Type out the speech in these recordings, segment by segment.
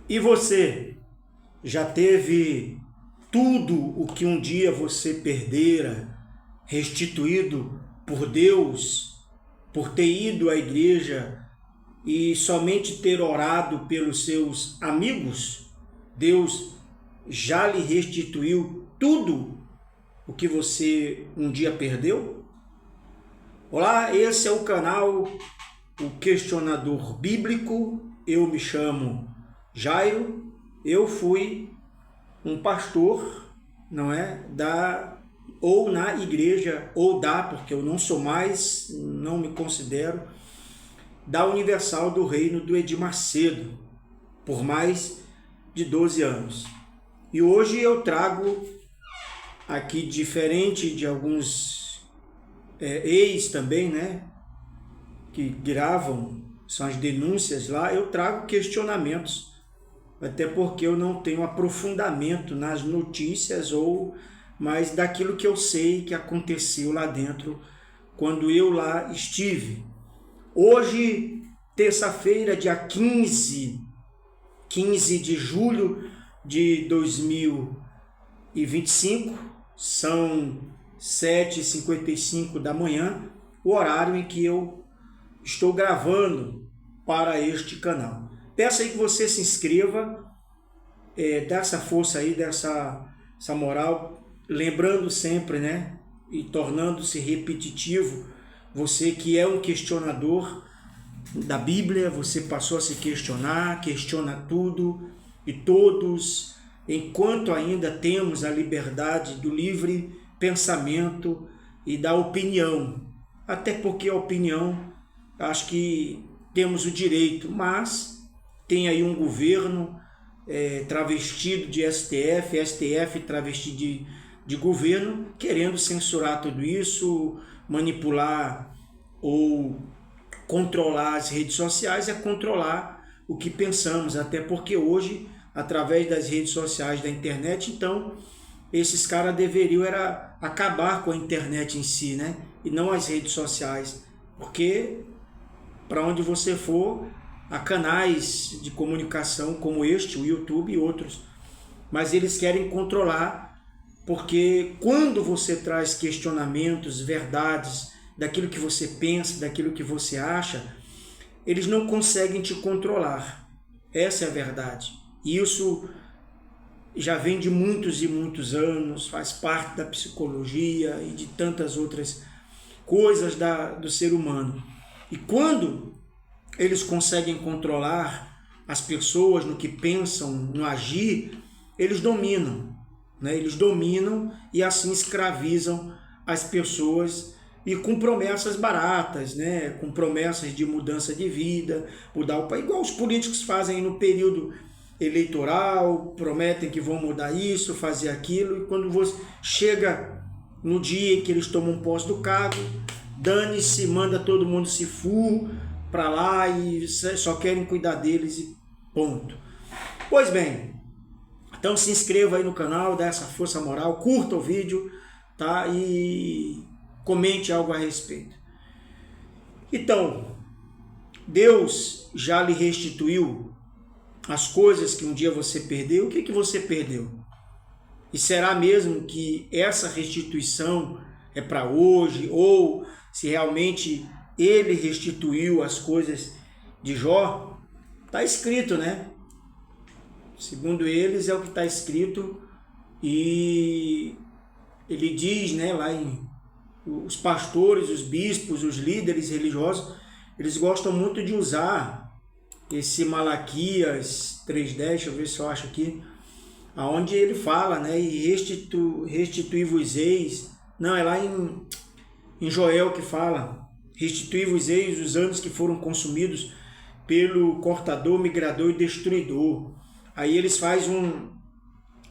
E você já teve tudo o que um dia você perdera restituído por Deus, por ter ido à igreja e somente ter orado pelos seus amigos? Deus já lhe restituiu tudo o que você um dia perdeu? Olá, esse é o canal O Questionador Bíblico. Eu me chamo Jairo. Eu fui um pastor, não é? Ou na igreja, porque eu não sou mais, não me considero, da Universal do Reino do Edir Macedo, por mais de 12 anos. E hoje eu trago aqui, diferente de alguns ex também, né? Que gravam, são as denúncias lá, eu trago questionamentos, até porque eu não tenho aprofundamento nas notícias mas daquilo que eu sei que aconteceu lá dentro quando eu lá estive. Hoje, terça-feira, dia 15 de julho de 2025, são 7h55 da manhã, o horário em que eu estou gravando para este canal. Peço aí que você se inscreva, dá essa força aí, essa moral, lembrando sempre, né, e tornando-se repetitivo, você que é um questionador da Bíblia, você passou a se questionar, questiona tudo e todos, enquanto ainda temos a liberdade do livre pensamento e da opinião, até porque a opinião, acho que temos o direito, mas tem aí um governo travestido de STF travestido de governo, querendo censurar tudo isso, manipular ou controlar as redes sociais, controlar o que pensamos, até porque hoje, através das redes sociais, da internet, então, esses caras deveriam acabar com a internet em si, né? E não as redes sociais, porque para onde você for, há canais de comunicação como este, o YouTube e outros, mas eles querem controlar, porque quando você traz questionamentos, verdades, daquilo que você pensa, daquilo que você acha, eles não conseguem te controlar. Essa é a verdade. E isso já vem de muitos e muitos anos, faz parte da psicologia e de tantas outras coisas do ser humano. E quando eles conseguem controlar as pessoas no que pensam, no agir, eles dominam, né? Eles dominam e assim escravizam as pessoas, e com promessas baratas, né? Com promessas de mudança de vida, mudar o país, igual os políticos fazem no período eleitoral, prometem que vão mudar isso, fazer aquilo, e quando você chega no dia em que eles tomam posse do cargo, dane-se, manda todo mundo se for para lá e só querem cuidar deles e ponto. Pois bem, então se inscreva aí no canal, dá essa força moral, curta o vídeo, tá? E comente algo a respeito. Então, Deus já lhe restituiu as coisas que um dia você perdeu. O que você perdeu? E será mesmo que essa restituição é para hoje? Ou se realmente ele restituiu as coisas de Jó? Está escrito, né? Segundo eles, é o que está escrito, e ele diz, né, lá os pastores, os bispos, os líderes religiosos, eles gostam muito de usar esse Malaquias 3:10, deixa eu ver se eu acho aqui, aonde ele fala, né, e restituí-vos-eis, não, é lá em Joel que fala, restituí-vos-eis os anos que foram consumidos pelo cortador, migrador e destruidor. Aí eles fazem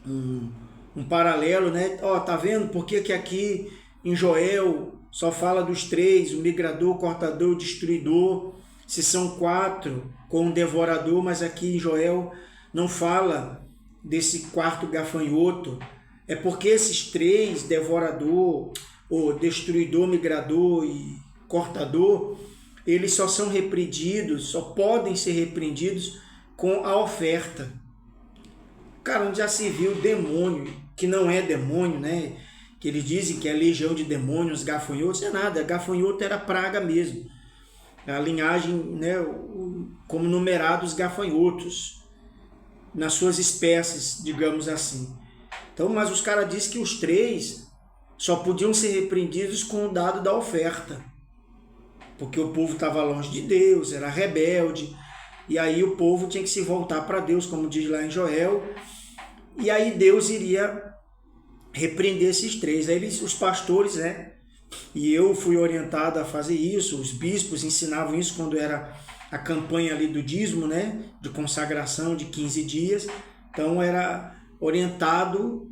um paralelo, né? Ó, tá vendo? Por que aqui em Joel só fala dos três, o migrador, o cortador, o destruidor, se são 4 com o devorador, mas aqui em Joel não fala desse quarto gafanhoto. É porque esses 3, devorador, o destruidor, migrador e cortador, eles só são repreendidos, só podem ser repreendidos com a oferta. Cara, onde já se viu demônio, que não é demônio, né? Que eles dizem que é legião de demônios, gafanhotos, é nada, gafanhoto era praga mesmo. A linhagem, né, como numerados gafanhotos, nas suas espécies, digamos assim. Então, mas os caras dizem que os 3 só podiam ser repreendidos com o dado da oferta, porque o povo estava longe de Deus, era rebelde, e aí o povo tinha que se voltar para Deus, como diz lá em Joel, e aí Deus iria repreender esses 3. Aí os pastores, né, e eu fui orientado a fazer isso, os bispos ensinavam isso quando era a campanha ali do dízimo, né, de consagração de 15 dias, então era orientado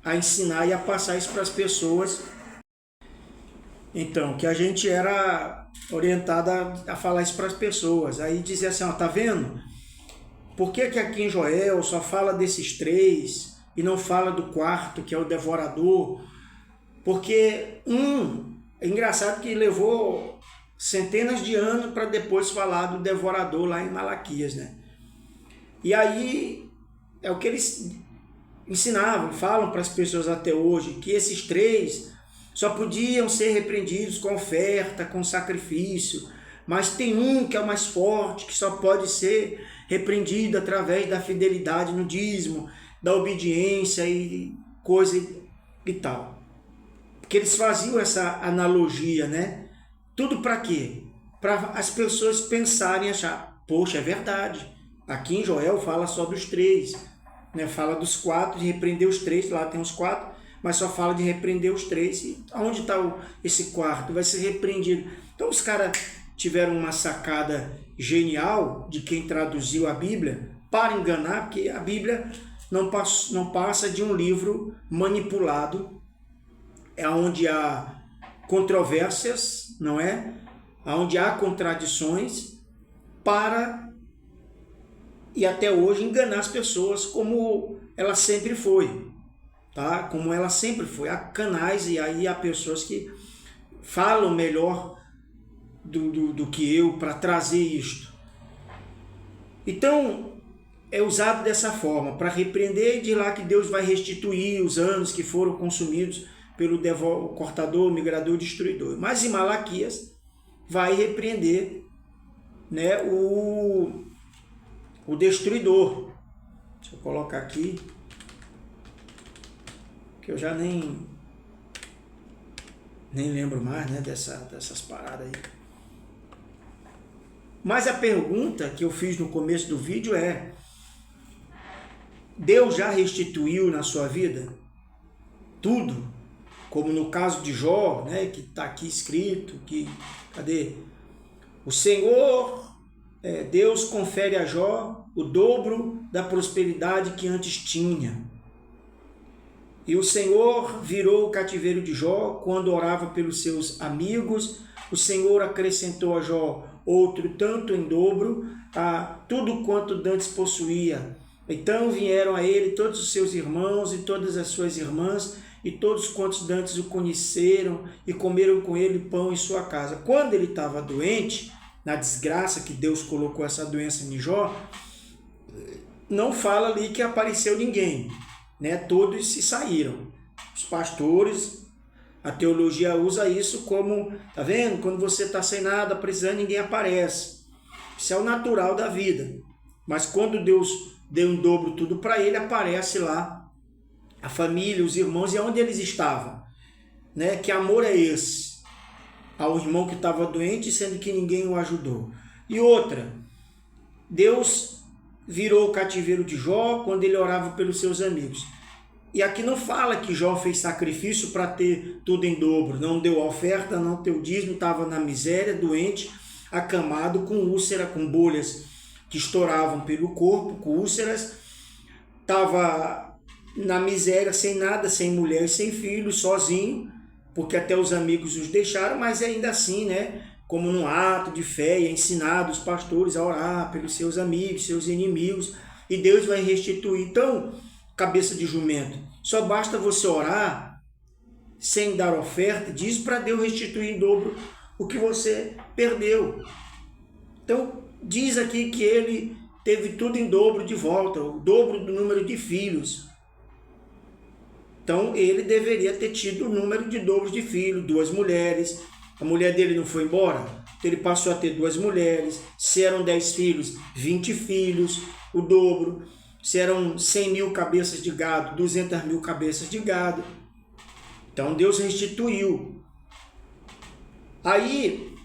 a ensinar e a passar isso para as pessoas. Então, que a gente era orientado a falar isso para as pessoas. Aí dizia assim, ó, tá vendo? Por que aqui em Joel só fala desses 3 e não fala do 4, que é o devorador? Porque é engraçado que levou centenas de anos para depois falar do devorador lá em Malaquias, né? E aí é o que eles ensinavam, falam para as pessoas até hoje, que esses 3 só podiam ser repreendidos com oferta, com sacrifício, mas tem um que é o mais forte, que só pode ser repreendido através da fidelidade no dízimo, da obediência e coisa e tal. Porque eles faziam essa analogia, né? Tudo para quê? Para as pessoas pensarem e achar, poxa, é verdade. Aqui em Joel fala só dos 3, né? Fala dos 4, de repreender os 3, lá tem os 4, mas só fala de repreender os 3. E onde está esse 4? Vai ser repreendido. Então os caras tiveram uma sacada genial de quem traduziu a Bíblia para enganar, porque a Bíblia não passa de um livro manipulado, é onde há controvérsias, não é? Onde há contradições para, e até hoje, enganar as pessoas como ela sempre foi, tá? Como ela sempre foi. Há canais e aí há pessoas que falam melhor do que eu para trazer isto. Então, é usado dessa forma, para repreender e de lá que Deus vai restituir os anos que foram consumidos pelo cortador, migrador, destruidor. Mas em Malaquias vai repreender, né, o destruidor. Deixa eu colocar aqui, que eu já nem lembro mais, né, dessas paradas aí. Mas a pergunta que eu fiz no começo do vídeo é: Deus já restituiu na sua vida tudo? Como no caso de Jó, né, que está aqui escrito, que, cadê? O Senhor, Deus confere a Jó o dobro da prosperidade que antes tinha. E o Senhor virou o cativeiro de Jó quando orava pelos seus amigos. O Senhor acrescentou a Jó outro tanto em dobro a tudo quanto dantes possuía. Então vieram a ele todos os seus irmãos e todas as suas irmãs, e todos quantos dantes o conheceram e comeram com ele pão em sua casa. Quando ele estava doente, na desgraça que Deus colocou essa doença em Jó, não fala ali que apareceu ninguém, né? Todos se saíram. Os pastores, a teologia usa isso como, tá vendo? Quando você está sem nada, precisando, ninguém aparece. Isso é o natural da vida. Mas quando Deus deu em dobro tudo para ele, aparece lá a família, os irmãos, e onde eles estavam, né? Que amor é esse? Ao irmão que estava doente, sendo que ninguém o ajudou. E outra, Deus virou o cativeiro de Jó quando ele orava pelos seus amigos. E aqui não fala que Jó fez sacrifício para ter tudo em dobro, não deu oferta, não deu dízimo, estava na miséria, doente, acamado, com úlcera, com bolhas que estouravam pelo corpo, com úlceras, estava na miséria, sem nada, sem mulher, sem filho, sozinho, porque até os amigos os deixaram, mas ainda assim, né, como num ato de fé, é ensinado os pastores a orar pelos seus amigos, seus inimigos, e Deus vai restituir. Então, cabeça de jumento, só basta você orar sem dar oferta, diz para Deus restituir em dobro o que você perdeu. Então, diz aqui que ele teve tudo em dobro de volta, o dobro do número de filhos. Então ele deveria ter tido o número de dobros de filhos, 2 mulheres. A mulher dele não foi embora, então ele passou a ter 2 mulheres. Se eram 10 filhos, 20 filhos, o dobro. Se eram 100 mil cabeças de gado, 200 mil cabeças de gado. Então Deus restituiu. Aí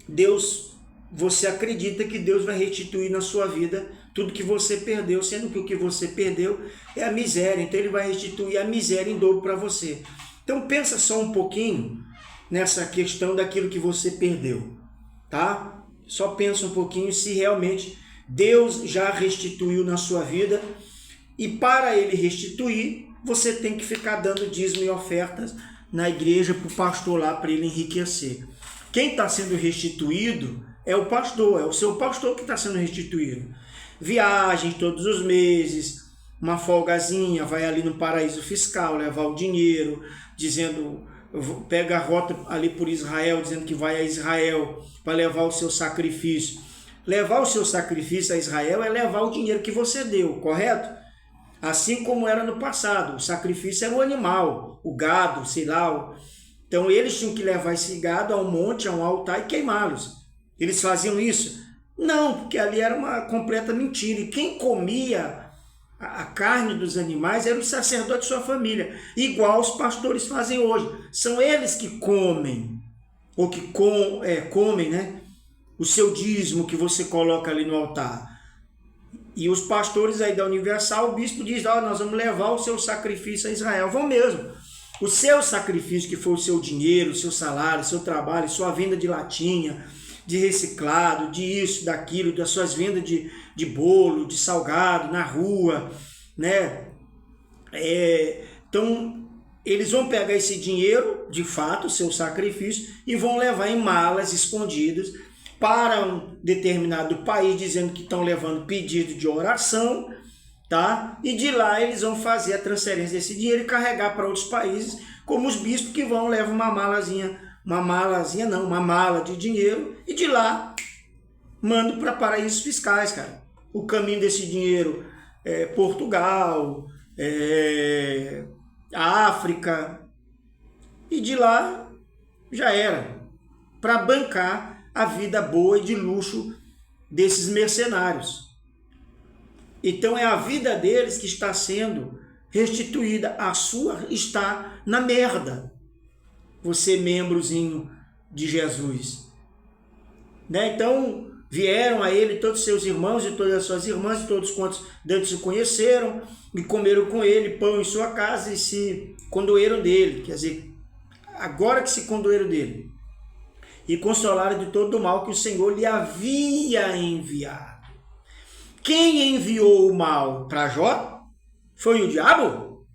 Deus, você acredita que Deus vai restituir na sua vida tudo que você perdeu, sendo que o que você perdeu é a miséria. Então ele vai restituir a miséria em dobro para você. Então pensa só um pouquinho nessa questão daquilo que você perdeu, tá? Só pensa um pouquinho se realmente Deus já restituiu na sua vida, e para ele restituir, você tem que ficar dando dízimo e ofertas na igreja para o pastor lá, para ele enriquecer. Quem está sendo restituído é o pastor, é o seu pastor que está sendo restituído. Viagens todos os meses, uma folgazinha, vai ali no paraíso fiscal, levar o dinheiro, dizendo, pega a rota ali por Israel, dizendo que vai a Israel para levar o seu sacrifício. Levar o seu sacrifício a Israel é levar o dinheiro que você deu, correto? Assim como era no passado, o sacrifício era o animal, o gado, sei lá. Então eles tinham que levar esse gado a um monte, a um altar e queimá-los. Eles faziam isso? Não, porque ali era uma completa mentira. E quem comia a carne dos animais era o sacerdote de sua família, igual os pastores fazem hoje. São eles que comem, ou que comem, né? O seu dízimo que você coloca ali no altar. E os pastores aí da Universal, o bispo diz, nós vamos levar o seu sacrifício a Israel. Vão mesmo. O seu sacrifício, que foi o seu dinheiro, o seu salário, o seu trabalho, sua venda de latinha, de reciclado, de isso, daquilo, das suas vendas de bolo, de salgado na rua, né? Então, eles vão pegar esse dinheiro, de fato, o seu sacrifício, e vão levar em malas escondidas para um determinado país, dizendo que estão levando pedido de oração, tá? E de lá eles vão fazer a transferência desse dinheiro e carregar para outros países, como os bispos que vão levar uma mala de dinheiro, e de lá mandam para paraísos fiscais, cara. O caminho desse dinheiro é Portugal, África, e de lá já era, para bancar a vida boa e de luxo desses mercenários. Então é a vida deles que está sendo restituída, a sua está na merda. Você membrozinho de Jesus, né? Então vieram a ele todos os seus irmãos e todas as suas irmãs, e todos quantos antes se conheceram, e comeram com ele pão em sua casa, e se condoeram dele, quer dizer, agora que se condoeram dele, e consolaram de todo o mal que o Senhor lhe havia enviado. Quem enviou o mal para Jó? Foi o diabo?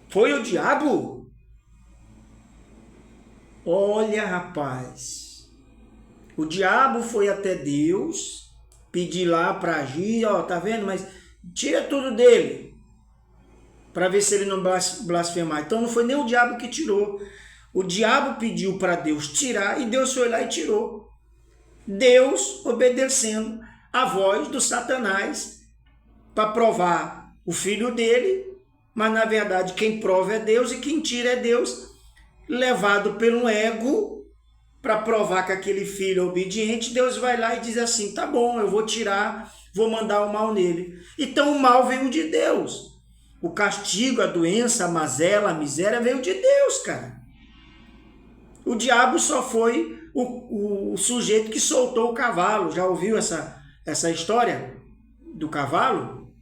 Foi o diabo? Olha, rapaz, o diabo foi até Deus, pedir lá para agir, tá vendo? Mas tira tudo dele, para ver se ele não blasfemar. Então não foi nem o diabo que tirou. O diabo pediu para Deus tirar, e Deus foi lá e tirou. Deus obedecendo a voz do Satanás para provar o filho dele, mas na verdade quem prova é Deus e quem tira é Deus, levado pelo ego para provar que aquele filho é obediente. Deus vai lá e diz assim, tá bom, eu vou tirar, vou mandar o mal nele. Então o mal veio de Deus. O castigo, a doença, a mazela, a miséria veio de Deus, cara. O diabo só foi o sujeito que soltou o cavalo. Já ouviu essa história do cavalo?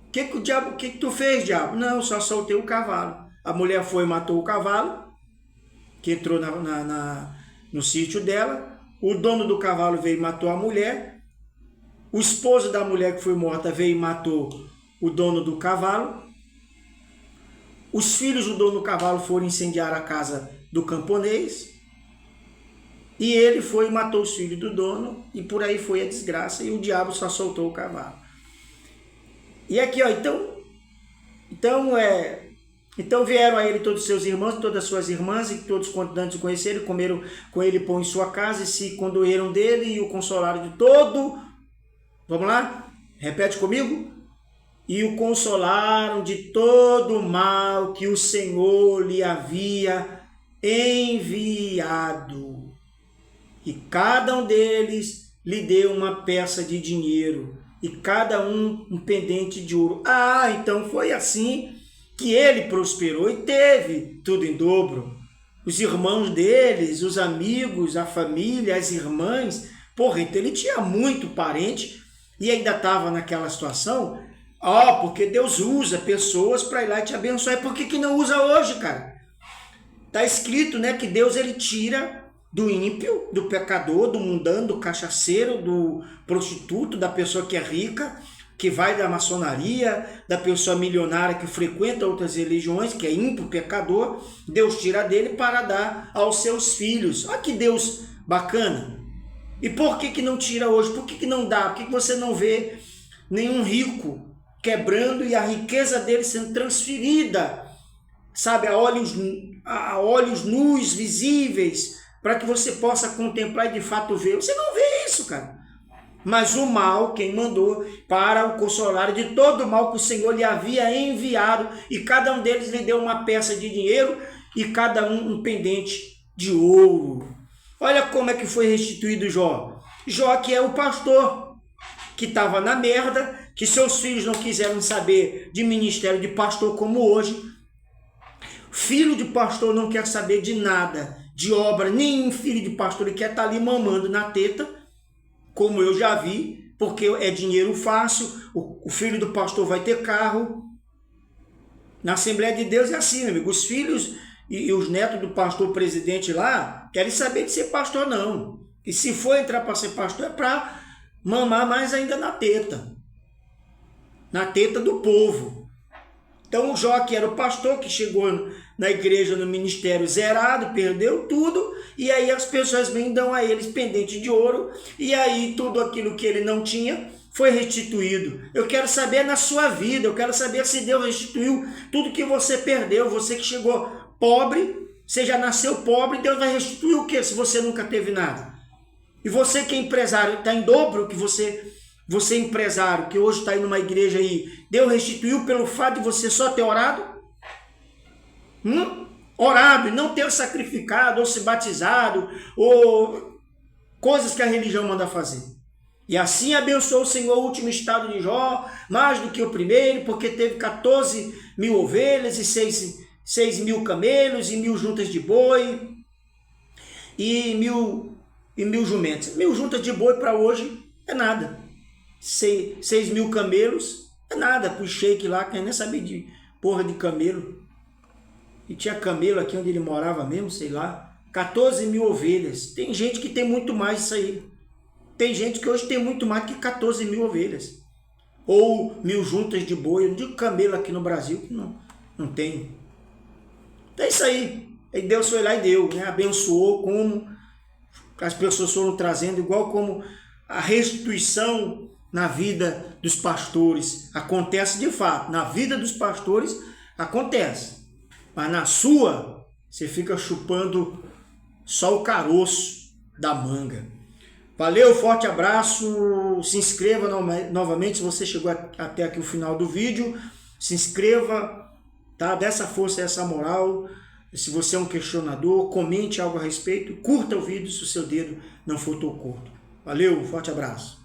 O que tu fez, diabo? Não, só soltei o cavalo. A mulher foi e matou o cavalo, que entrou no sítio dela. O dono do cavalo veio e matou a mulher. O esposo da mulher que foi morta veio e matou o dono do cavalo. Os filhos do dono do cavalo foram incendiar a casa do camponês, e ele foi e matou os filhos do dono, e por aí foi a desgraça, e o diabo só soltou o cavalo. E aqui, então vieram a ele todos os seus irmãos, todas as suas irmãs, e todos quantos antes o conheceram, comeram com ele pão em sua casa, e se condoeram dele, e o consolaram de todo Vamos lá? Repete comigo. E o consolaram de todo o mal que o Senhor lhe havia enviado. E cada um deles lhe deu uma peça de dinheiro, e cada um pendente de ouro. Ah, então foi assim que ele prosperou e teve tudo em dobro. Os irmãos deles, os amigos, a família, as irmãs, porra, então ele tinha muito parente e ainda estava naquela situação. Porque Deus usa pessoas para ir lá e te abençoar. Por que não usa hoje, cara? Está escrito, né, que Deus ele tira do ímpio, do pecador, do mundano, do cachaceiro, do prostituto, da pessoa que é rica, que vai da maçonaria, da pessoa milionária que frequenta outras religiões, que é ímpio, pecador. Deus tira dele para dar aos seus filhos. Olha que Deus bacana. E por que não tira hoje? Por que não dá? Por que você não vê nenhum rico quebrando e a riqueza dele sendo transferida, sabe, a olhos nus, visíveis, para que você possa contemplar e de fato ver? Você não vê isso, cara. Mas o mal, quem mandou para o consolar de todo o mal que o Senhor lhe havia enviado, e cada um deles lhe deu uma peça de dinheiro e cada um pendente de ouro. Olha como é que foi restituído Jó. Jó, que é o pastor, que estava na merda, que seus filhos não quiseram saber de ministério de pastor como hoje. Filho de pastor não quer saber de nada, de obra, nem filho de pastor, ele quer estar ali mamando na teta, como eu já vi, porque é dinheiro fácil, o filho do pastor vai ter carro. Na Assembleia de Deus é assim, meu amigo, os filhos e os netos do pastor presidente lá querem saber de ser pastor não. E se for entrar para ser pastor é para mamar mais ainda na teta do povo. Então o Jó, que era o pastor, que chegou na igreja, no ministério zerado, perdeu tudo, e aí as pessoas vêm e dão a eles pendente de ouro, e aí tudo aquilo que ele não tinha foi restituído. Eu quero saber na sua vida, eu quero saber se Deus restituiu tudo que você perdeu. Você que chegou pobre, você já nasceu pobre, Deus vai restituir o quê se você nunca teve nada? E você que é empresário, está em dobro que você empresário, que hoje está aí numa igreja aí, Deus restituiu pelo fato de você só ter orado? Orado e não ter sacrificado, ou se batizado, ou coisas que a religião manda fazer. E assim abençoou o Senhor o último estado de Jó, mais do que o primeiro, porque teve 14 mil ovelhas e 6 mil camelos e 1.000 juntas de boi e mil jumentos. 1.000 juntas de boi para hoje é nada. 6 mil camelos é nada para o sheik lá, que nem sabia de porra de camelo. E tinha camelo aqui onde ele morava mesmo, sei lá. 14 mil ovelhas. Tem gente que tem muito mais isso aí. Tem gente que hoje tem muito mais que 14 mil ovelhas. Ou 1.000 juntas de boi. Eu não digo camelo aqui no Brasil, que não tem. Então é isso aí. Aí Deus foi lá e deu, né? Abençoou, como as pessoas foram trazendo, igual como a restituição na vida dos pastores acontece de fato. Na vida dos pastores acontece. Mas na sua, você fica chupando só o caroço da manga. Valeu, forte abraço. Se inscreva novamente se você chegou até aqui o final do vídeo. Se inscreva, tá? Dê essa força, essa moral. Se você é um questionador, comente algo a respeito. Curta o vídeo se o seu dedo não for tão curto. Valeu, forte abraço.